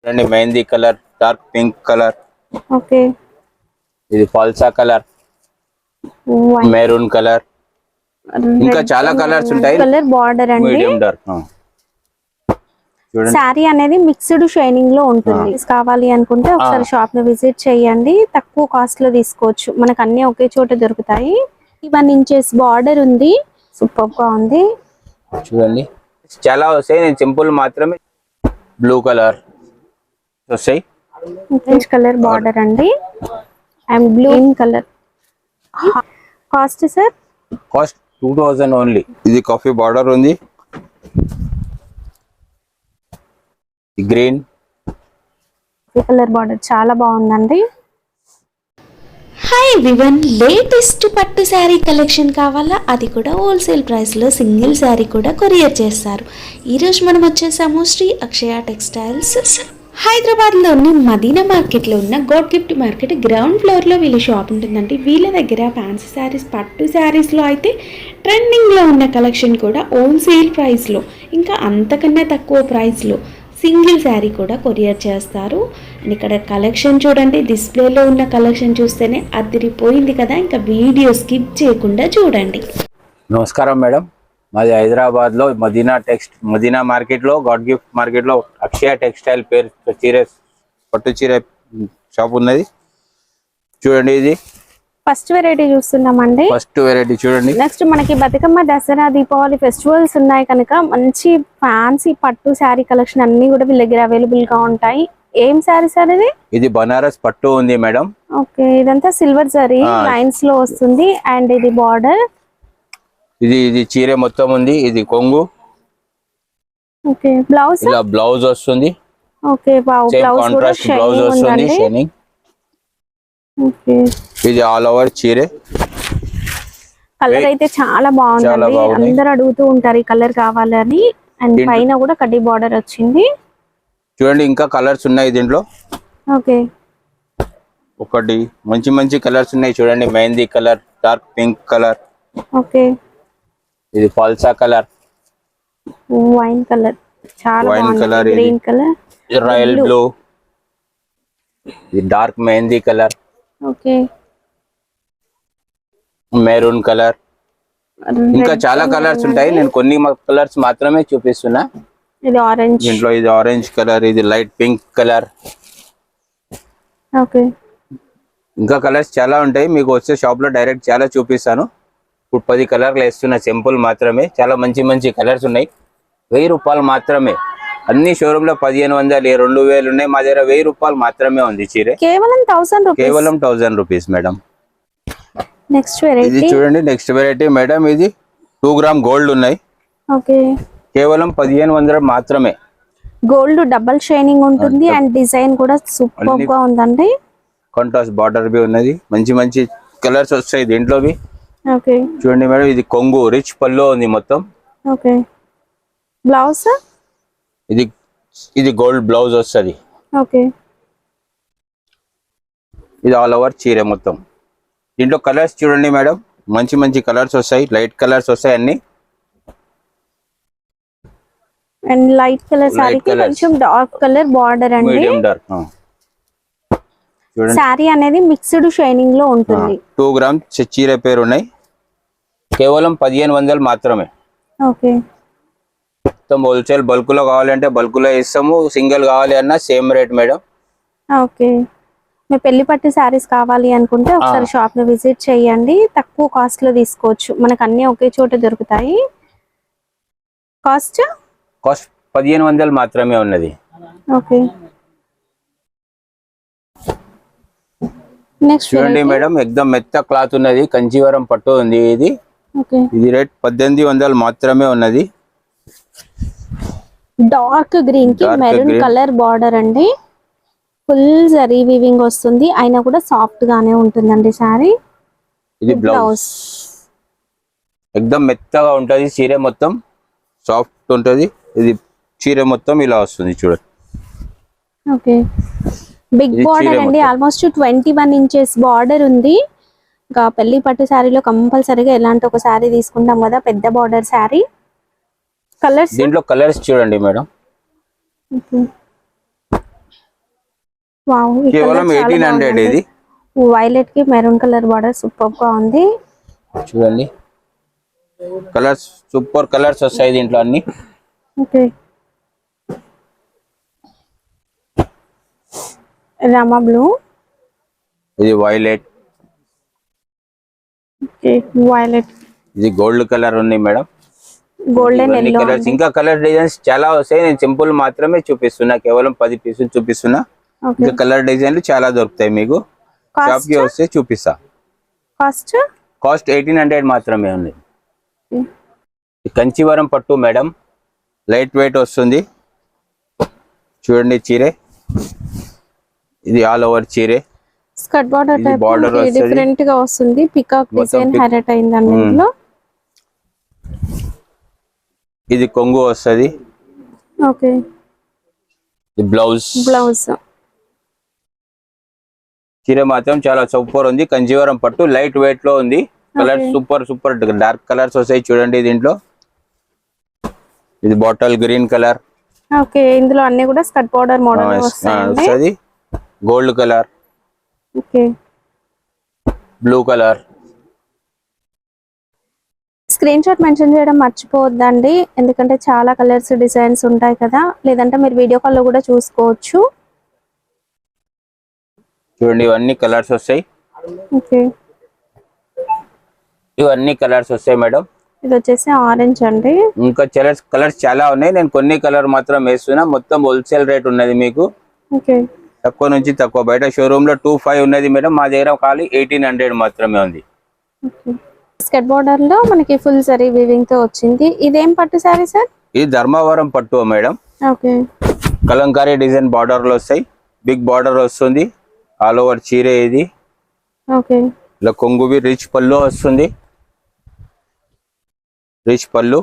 చూడండి mehndi colour, dark pink colour, okay ఇది falsa colour, maroon colour, ఇంకా చాలా కలర్స్ ఉంటాయి. కలర్ బార్డర్ అండి, మీడియం డార్క్. చూడండి సారీ అనేది మిక్స్డ్ షైనింగ్ లో ఉంటుంది. కావాలి అనుకుంటే ఒకసారి షాప్ ని విజిట్ చేయండి, తక్కువ కాస్ట్ లో తీసుకోవచ్చు. మనకు అన్ని ఒకే చోట దొరుకుతాయి. 1 ఇంచెస్ బార్డర్ ఉంది, సూపర్ గా ఉంది. చూడండి చాలా వస్తాయి, నేను సింపుల్ మాత్రమే. బ్లూ కలర్ వస్తాయి, ఆరెంజ్ కలర్ బార్డర్ అండి and blue colour. Cost sir? Cost 2000 only. ఇది కాఫీ బార్డర్ ఉంది, గ్రీన్ కలర్ బార్డర్ చాలా బాగుందండి. హాయ్ ఎవ్రీవన్, లేటెస్ట్ పట్టు శారీ కలెక్షన్ కావాలా? అది కూడా హోల్సేల్ ప్రైస్లో సింగిల్ శారీ కూడా కొరియర్ చేస్తారు. ఈరోజు మనం వచ్చేసాము శ్రీ అక్షయ టెక్స్టైల్స్, హైదరాబాద్లోని మదీనా మార్కెట్లో ఉన్న గాడ్ గిఫ్ట్ మార్కెట్ గ్రౌండ్ ఫ్లోర్లో వీళ్ళ షాప్ ఉంటుందండి. వీళ్ళ దగ్గర ఫ్యాన్సీ శారీస్, పట్టు శారీస్లో అయితే ట్రెండింగ్లో ఉన్న కలెక్షన్ కూడా హోల్సేల్ ప్రైస్లో, ఇంకా అంతకన్నా తక్కువ ప్రైస్లో సింగిల్ శారీ కూడా కొరియర్ చేస్తారు. అండ్ ఇక్కడ కలెక్షన్ చూడండి, డిస్ప్లేలో ఉన్న కలెక్షన్ చూస్తేనే అదిరిపోయింది కదా. ఇంకా వీడియో స్కిప్ చేయకుండా చూడండి. నమస్కారం మేడం, మాది హైదరాబాద్లో మదీనా మార్కెట్లో గాడ్ గిఫ్ట్ మార్కెట్లో అక్షయ టెక్స్టైల్ పేరు పట్టు చీర షాప్ ఉన్నది. చూడండి ఇది ఫస్ట్ వెరైటీ చూస్తున్నామండి. ఫస్ట్ వెరైటీ చూడండి. నెక్స్ట్ మనకి బతుకమ్మ, దసరా, దీపావళి ఫెస్టివల్స్ ఉన్నాయి కనుక మంచి ఫ్యాన్సీ పట్టు శారీ కలెక్షన్ అన్ని కూడా వీళ్ళ దగ్గర అవైలబుల్ గా ఉంటాయి. ఏం శారీస్ అనేది? ఇది బనారస్ పట్టు ఉంది మేడం. ఓకే, ఇదంతా సిల్వర్ జరీ లైన్స్ లో వస్తుంది అండ్ ఇది బార్డర్. ఇది చీర మొత్తం ఉంది, ఇది కొంగు. ఓకే, బ్లౌజ్ ఇలా బ్లౌజ్ వస్తుంది. ఓకే, బ్లౌజ్ కూడా బ్లౌజ్ వస్తుంది షైనింగ్. ఓకే, ఇది ఆల్ ఓవర్ చీర. కలర్ అయితే చాలా బాగుందండి, అందరూ అడుగుతూ ఉంటారు ఈ కలర్ కావాలని. అండ్ పైన కూడా కడ్డీ బార్డర్ వచ్చింది. చూడండి ఇంకా కలర్స్ ఉన్నాయి దీంట్లో. ఓకే, ఒకటి మంచి మంచి కలర్స్ ఉన్నాయి చూడండి. Mehndi colour, dark pink colour, okay, ఇది ఫాల్సా కలర్, వైన్ కలర్ చాలా wine colour, green colour, royal blue, ఇది dark mehndi colour, okay, maroon colour, ఇంకా చాలా కలర్స్ ఉంటాయి. నేను కొన్ని కలర్స్ మాత్రమే చూపిస్తున్నా. ఇది ఆరెంజ్, దీంట్లో ఇది ఆరెంజ్ కలర్, ఇది లైట్ పింక్ కలర్. ఓకే, ఇంకా కలర్స్ చాలా ఉంటాయి, మీకు వచ్చే షాప్ లో డైరెక్ట్ చాలా చూపిస్తాను. ఇప్పుడు 10 కలర్లు వేస్తున్నా సింపుల్ మాత్రమే. చాలా మంచి మంచి కలర్స్ ఉన్నాయి. 1000 రూపాయలు మాత్రమే. అన్ని షోరూమ్ లో 1500, 2000 ఉన్నాయి, మా దగ్గర 1000 రూపాయలు మాత్రమే ఉంది చీర. కేవలం 1000 రూపీస్. కేవలం 1000 రూపీస్ మేడం. నెక్స్ట్ వెరైటీ ఇది చూడండి, నెక్స్ట్ వెరైటీ మేడం. ఇది 2 గ్రామ్ గోల్డ్ ఉన్నాయి. ఓకే, కేవలం 1500 మాత్రమే. గోల్డ్ డబుల్ షైనింగ్ ఉంటుంది అండ్ డిజైన్ కూడా సూపర్ గా ఉందండి. కాంట్రాస్ట్ బార్డర్ బి ఉన్నది, మంచి మంచి కలర్స్ వస్తాయి దీంట్లోవి. ఓకే, చూడండి మేడం, ఇది కొంగు రిచ్ పల్లో ఉంది మొత్తం. ఓకే, బ్లౌజ్ ఇది గోల్డ్ బ్లౌజ్ వస్తుంది. ఓకే, ఇది ఆల్ ఓవర్ చీర మొత్తం. దీంట్లో కలర్స్ చూడండి మేడం, మంచి మంచి కలర్స్ వస్తాయి, లైట్ కలర్స్ వస్తాయి అన్ని. అండ్ లైట్ కలర్ సారీకి కొంచెం డార్క్ కలర్ బార్డర్ అండి, మీడియం డార్క్. చూడండి సారీ అనేది మిక్స్డ్ షైనింగ్ లో ఉంటుంది. 2 గ్రామ్ చీర పేరు ఉన్నాయి, కేవలం 1500 మాత్రమే. ఓకే, మొత్తం హోల్సేల్ బల్క్ లో కావాలంటే బల్క్ లో ఇస్తాము, సింగిల్ కావాలి అన్నా సేమ్ రేట్ మేడం. ఓకే, మీ పెళ్లి పట్టు శారీస్ కావాలి అనుకుంటే ఒకసారి షాప్ ని విజిట్ చేయండి, తక్కువ కాస్ట్ లో తీసుకోవచ్చు. మనకు అన్ని ఒకే చోట దొరుకుతాయి. కాస్ట్ 1500 మాత్రమే ఉన్నది. ఓకే, నెక్స్ట్ చూడండి మేడం, ఎక్దమ్ మెత్త క్లాత్ ఉన్నది, కంచీవరం పట్టు ఉంది. ఇది రేట్ 1800 మాత్రమే ఉన్నది. డార్క్ గ్రీన్ కి మెరూన్ కలర్ బార్డర్ అండి, ఫుల్ జరీ వీవింగ్ వస్తుంది, అయినా కూడా సాఫ్ట్ గానే ఉంటుందండి సారీ. ఇది బ్లౌజ్ ఎక్దమ్ మెత్తగా ఉంటది, చీర మొత్తం సాఫ్ట్ ఉంటది. ఇది చీర మొత్తం ఇలా వస్తుంది చూడండి. ఓకే, బిగ్ బార్డర్ అండి, ఆల్మోస్ట్ 21 ఇంచెస్ బార్డర్ ఉంది. ఇంకా పెళ్లి పట్టు శారీలో కంపల్సరీగా ఎలాంటి ఒక శారీ తీసుకుంటాం కదా, పెద్ద బార్డర్ శారీ. కలర్స్ దీంట్లో కలర్స్ చూడండి మేడం. వావ్, ఈ కేవలం కలర్ చాలా 1800 బాగుందండి. ఇది. వైలెట్ కి మెరూన్ కలర్ బార్డర్ సూపర్ గా ఉంది. చూడండి కలర్స్ సూపర్ కలర్స్ వస్తాయి దీంట్లో అన్ని. ఓకే, రామా బ్లూ, ఇది వైలెట్, ఓకే వైలెట్, ఇది గోల్డ్ కలర్ ఉంది మేడం. గోల్డెన్ ఇవన్నీ ఎల్లో. కలర్స్ ఇంకా కలర్ డిజైన్స్ చాలా వస్తాయి. నేను సింపుల్ మాత్రమే చూపిస్తున్నా, కేవలం 10 పీసులు చూపిస్తున్నా. ఓకే, ఇంకా కలర్ డిజైన్లు చాలా దొరుకుతాయి మీకు. షాప్ కి వస్తే చూపిస్తా. కాస్ట్ కాస్ట్ 1800 మాత్రమే ఉంది. ఈ కంచివరం పట్టు మేడం, లైట్ వెయిట్ వస్తుంది. చూడండి చీరే, ఇది ఆల్ ఓవర్ చీరే. స్కర్ట్ బార్డర్ ఇది టైప్ border వస్తది. డిఫరెంట్ గా వస్తుంది. పికాక్ మొత్తం డిజైన్ హైలైట్ అయిందండి ఇందులో. ఇది కొంగు వస్తుంది. ఓకే, ఇది బ్లౌజ్. బ్లౌజ్ చీర మాత్రం చాలా సూపర్ ఉంది. కంజీవరం పట్టు లైట్ వెయిట్ లో ఉంది. Colour super super dark colours వస్తాయి చూడండి దీంట్లో. ఇది బాటిల్ గ్రీన్ కలర్. ఓకే, ఇందులో అన్ని కూడా స్కర్ట్ బార్డర్ మోడల్ వస్తాయండి. వస్తుంది. Gold colour, okay, blue colour. Screen shot mention చేయడం మర్చిపోవద్దండి, ఎందుకంటే చాలా కలర్స్ డిజైన్స్ ఉంటాయి కదా. లేదంటే మీరు వీడియో కాల్ లో కూడా చూసుకోవచ్చు. చూడండి ఇవన్నీ కలర్స్ వస్తాయి. ఓకే, ఇవన్నీ కలర్స్ వస్తాయి మేడం. ఇది వచ్చేసి ఆరెంజ్ అండి. ఇంకా కలర్స్ చాలా ఉన్నాయి. నేను కొన్ని కలర్ మాత్రం వేస్తున్నా. మొత్తం హోల్సేల్ రేట్ ఉన్నది మీకు. ఓకే, తక్కువ నుంచి తక్కువ. బయట షోరూమ్ లో 2500 ఉన్నది మేడం, మా దగ్గర ఖాళీ 1800 మాత్రమే ఉంది. ఓకే, స్కర్ట్ బార్డర్ లో మనకి ఫుల్ సరీ వీవింగ్ తో వచ్చింది. ఇదేం పట్టు సారీ సార్? ఇది ధర్మవరం పట్టు madam. Okay, Kalamkari design border లో వస్తాయి. బిగ్ బార్డర్ వస్తుంది. ఆల్ ఓవర్ చీరే ఇది. ఓకే, ఇలా కొంగువి రిచ్ పళ్ళు వస్తుంది. రిచ్ పళ్ళు.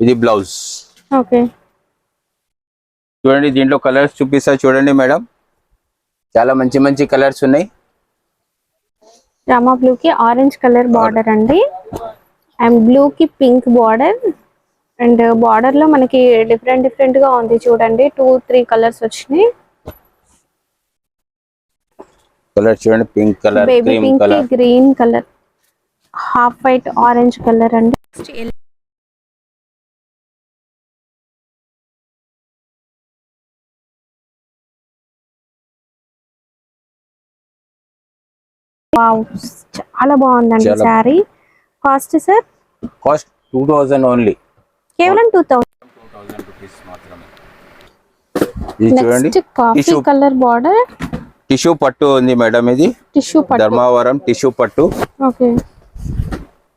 ఇది బ్లౌజ్. ఓకే, చూడండి దీంట్లో కలర్స్ చూపిస్తా చూడండి మేడం. చాలా మంచి మంచి కలర్స్ ఉన్నాయి. రామా బ్లూ కి ఆరెంజ్ కలర్ బార్డర్ అండి, అండ్ బ్లూ కి పింక్ బార్డర్. అండ్ బార్డర్ లో మనకి డిఫరెంట్ గా ఉంది చూడండి. 2-3 కలర్స్ వచ్చినాయి. కలర్ చూడండి, pink colour, baby cream pink కి colour. Green colour, half white orange colour అండి. వావ్, చాలా బాగుందండి చాలా. Sari. Cost sir? Cost 2000 only. కేవలం 2000. ఇది చూడండి next coffee tissue colour border, tissue పట్టు ఉంది మేడం. ఇది టిష్యూ పట్టు. ధర్మవరం టిష్యూ పట్టు. ఓకే,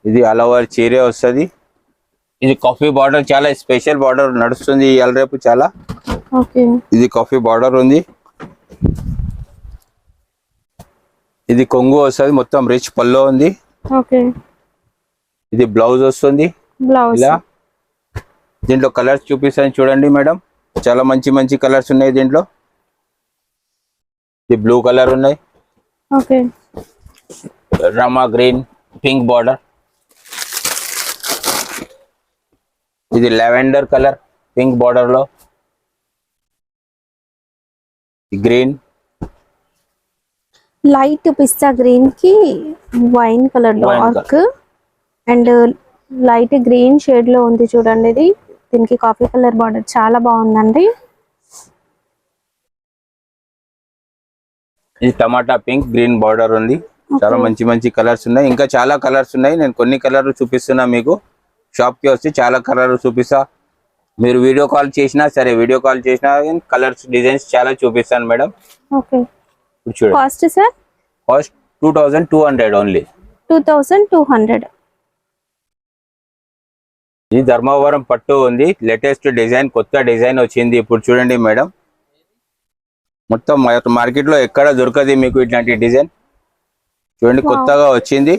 ఇది ఆల్ ఓవర్ చీరే వస్తుంది. ఇది కాఫీ బార్డర్, చాలా స్పెషల్ బార్డర్ నడుస్తుంది ఇవాళ రేపు చాలా. ఓకే, ఇది కాఫీ బార్డర్ ఉంది. ఇది కొంగు వస్తుంది. మొత్తం రిచ్ పల్లో ఉంది. ఓకే, ఇది బ్లౌజ్ వస్తుంది. బ్లౌజ్. ఇలా దీంట్లో కలర్స్ చూపిస్తాను చూడండి మేడం. చాలా మంచి మంచి కలర్స్ ఉన్నాయి దీంట్లో. ఇది బ్లూ కలర్ ఉన్నాయి. Okay, Rama green, pink border. ఇది లెవెండర్ కలర్, పింక్ బార్డర్ లో. గ్రీన్, లైట్ పిస్తా గ్రీన్ కి wine colour dark, and light green shade లో ఉంది చూడండి. ఇది దీనికి కాఫీ కలర్ బార్డర్ చాలా బాగుందండి. ఇది టమాటా పింక్ గ్రీన్ బార్డర్ ఉంది. చాలా మంచి మంచి కలర్స్ ఉన్నాయి. ఇంకా చాలా కలర్స్ ఉన్నాయి. నేను కొన్ని కలర్లు చూపిస్తున్నా మీకు. షాప్ కి వస్తే చాలా కలర్లు చూపిస్తా. మీరు వీడియో కాల్ చేసినా సరే, వీడియో కాల్ చేసినా కలర్స్ డిజైన్స్ చాలా చూపిస్తాను మేడం. ఓకే, ఇప్పుడు చూడండి. Cost sir? Cost 2200 only. 2200. ఇది ధర్మవరం పట్టు ఉంది. లేటెస్ట్ డిజైన్, కొత్త డిజైన్ వచ్చింది ఇప్పుడు చూడండి మేడం. మొత్తం మార్కెట్ లో ఎక్కడ దొరకదు మీకు ఇట్లాంటి డిజైన్. చూడండి కొత్తగా వచ్చింది.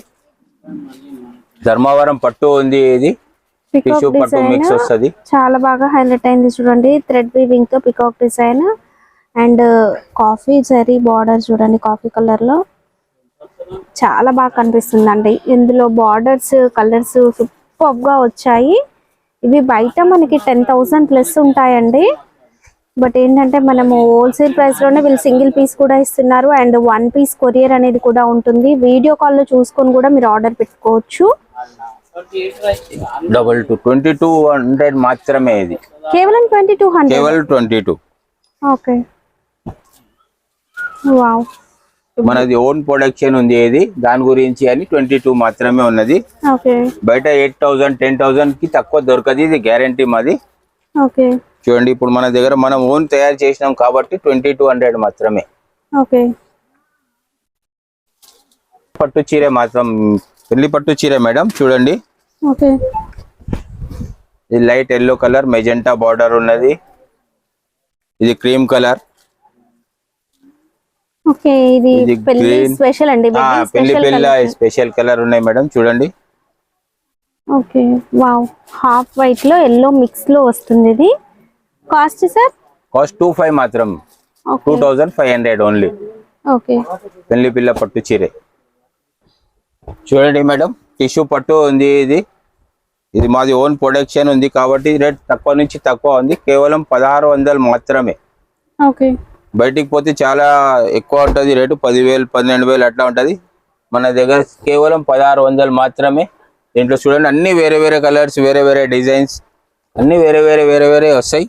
ధర్మవరం పట్టు ఉంది. ఇది టిష్యూ పట్టు మిక్స్ వస్తుంది. చాలా బాగా హైలైట్ అయింది చూడండి. థ్రెడ్ వీవింగ్ తో peacock design and coffee zari border చూడండి. కాఫీ కలర్ లో చాలా బాగా కనిపిస్తుందండి. ఇందులో బార్డర్స్ కలర్స్ సూపర్ గా వచ్చాయి. ఇవి బయట మనకి 10,000 ప్లస్ ఉంటాయండి. బట్ ఏంటంటే మనము హోల్సేల్ ప్రైస్ లోనే వీళ్ళు సింగిల్ పీస్ కూడా ఇస్తున్నారు అండ్ 1 పీస్ కొరియర్ అనేది కూడా ఉంటుంది. వీడియో కాల్ లో చూసుకొని కూడా మీరు ఆర్డర్ పెట్టుకోవచ్చు. 2200 మాత్రమే ఇది, కేవలం 2200. కేవలం 22. Okay, wow. మనది ఓన్ ప్రొడక్షన్ ఉంది ఇది, దాని గురించి అని 22 మాత్రమే ఉన్నది. ఓకే, బయట 8000 10,000 కి తక్కువ దొరకదు, ఇది గ్యారంటీ మాది. ఓకే, చూడండి ఇప్పుడు మన దగ్గర మనం ఓన్ తయారు చేసినాం కాబట్టి 2200 మాత్రమే. ఓకే. పట్టు చీర మాత్రం, పెళ్లి పట్టు చీర మేడం. చూడండి ఓకే, ఇది light yellow colour magenta border ఉన్నది, ఇది క్రీమ్ కలర్. ఓకే, ఇది ఇది పెళ్లి green. స్పెషల్ అండి, పెళ్లి పిల్ల స్పెషల్ కలర్ ఉన్నాయి మేడం. చూడండి ఓకే, వావ్. హాఫ్ వైట్ లో ఎల్లో మిక్స్ లో వస్తుంది ఇది. Cost sir? కాస్ట్ 25 మాత్రం, ఓకే, 2500 ఓన్లీ. ఓకే, పెళ్లి పిల్ల పట్టు చీరే. చూడండి మేడం, టిష్యూ పట్టు ఉంది ఇది. ఇది మాది ఓన్ ప్రొడక్షన్ ఉంది కాబట్టి రేట్ తక్కువ నుంచి తక్కువ ఉంది, కేవలం 1600 మాత్రమే. ఓకే. బయటికి పోతే చాలా ఎక్కువ ఉంటుంది రేటు, 10,000 12,000 అట్లా ఉంటుంది. మన దగ్గర కేవలం 1600 మాత్రమే. దీంట్లో చూడండి అన్ని వేరే వేరే కలర్స్, వేరే వేరే డిజైన్స్, అన్ని వేరే వేరే వస్తాయి.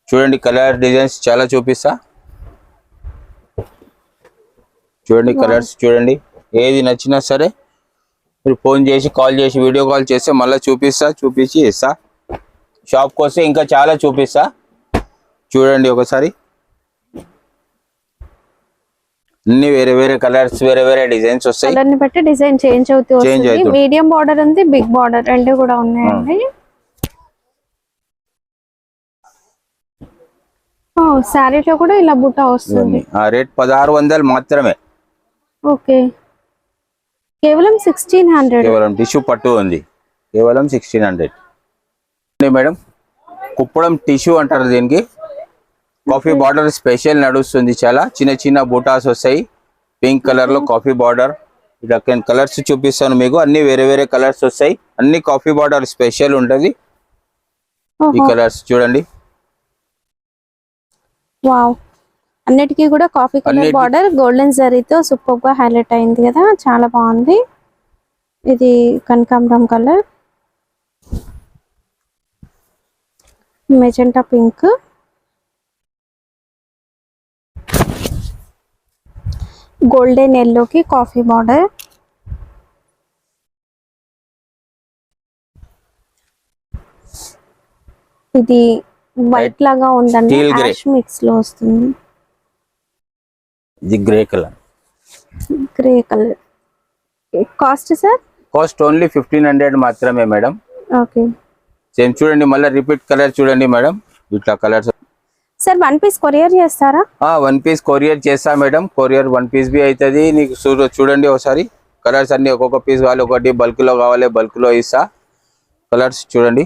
చూడండి కలర్ డిజైన్స్ చాలా చూపిస్తా. చూడండి కలర్స్, చూడండి ఏది నచ్చినా సరే మీరు ఫోన్ చేసి కాల్ చేసి వీడియో కాల్ చేస్తే మళ్ళీ చూపించి ఇస్తా. షాప్కి వస్తే ఇంకా చాలా చూపిస్తా. చూడండి ఒకసారి అన్ని వేరే వేరే కలర్స్, వేరే వేరే డిజైన్స్ వస్తాయి. కలర్ ని బట్టి డిజైన్ చేంజ్ అవుతూ వస్తుంది. మీడియం బార్డర్ ఉంది, బిగ్ బార్డర్ రెండు కూడా ఉన్నాయండి. శారీలో కూడా ఇలా బుట్ట వస్తుంది. రేట్ 1600 మాత్రమే. ఓకే, కేవలం 1600. కేవలం టిష్యూ పట్టు ఉంది, కేవలం 1600 మేడం. కుప్పడం టిష్యూ అంటారు దీనికి. కాఫీ బార్డర్ స్పెషల్ నడుస్తుంది, చాలా చిన్న చిన్న బూటాస్ వస్తాయి. పింక్ కలర్ లో కాఫీ బార్డర్. ఇలా కలర్స్ చూపిస్తాను మీకు, అన్ని వేరే వేరే కలర్స్ వస్తాయి. అన్ని కాఫీ బార్డర్ స్పెషల్ ఉంటది. ఈ కలర్స్ చూడండి, వావ్. అన్నిటికీ కూడా కాఫీ కలర్ బార్డర్ గోల్డెన్ జరీతో సూపర్ గా హైలైట్ అయింది కదా, చాలా బాగుంది. ఇది కనకాంబరం కలర్, మెజెంటా పింక్, గోల్డెన్ ఎల్లోకి కాఫీ బార్డర్, ఇది వైట్ లాగా ఉందండి, యాష్ మిక్స్ లో వస్తుంది. ఇది grey colour, grey colour. Cost sir? Cost only 1500 మాత్రమే మేడం. ఓకే, సేమ్ చూడండి మళ్ళీ రిపీట్ కలర్ చూడండి మేడం. ఇట్లా కలర్స్ సార్ 1 పీస్ కొరియర్ చేస్తారా? 1 పీస్ కొరియర్ చేస్తా మేడం. కొరియర్ 1 పీస్ బి అవుతుంది. నీకు చూడండి ఒకసారి కలర్స్ అన్ని, ఒక్కొక్క పీస్ కావాలి, ఒకటి బల్క్ లో కావాలి బల్క్ లో ఇస్తా. కలర్స్ చూడండి.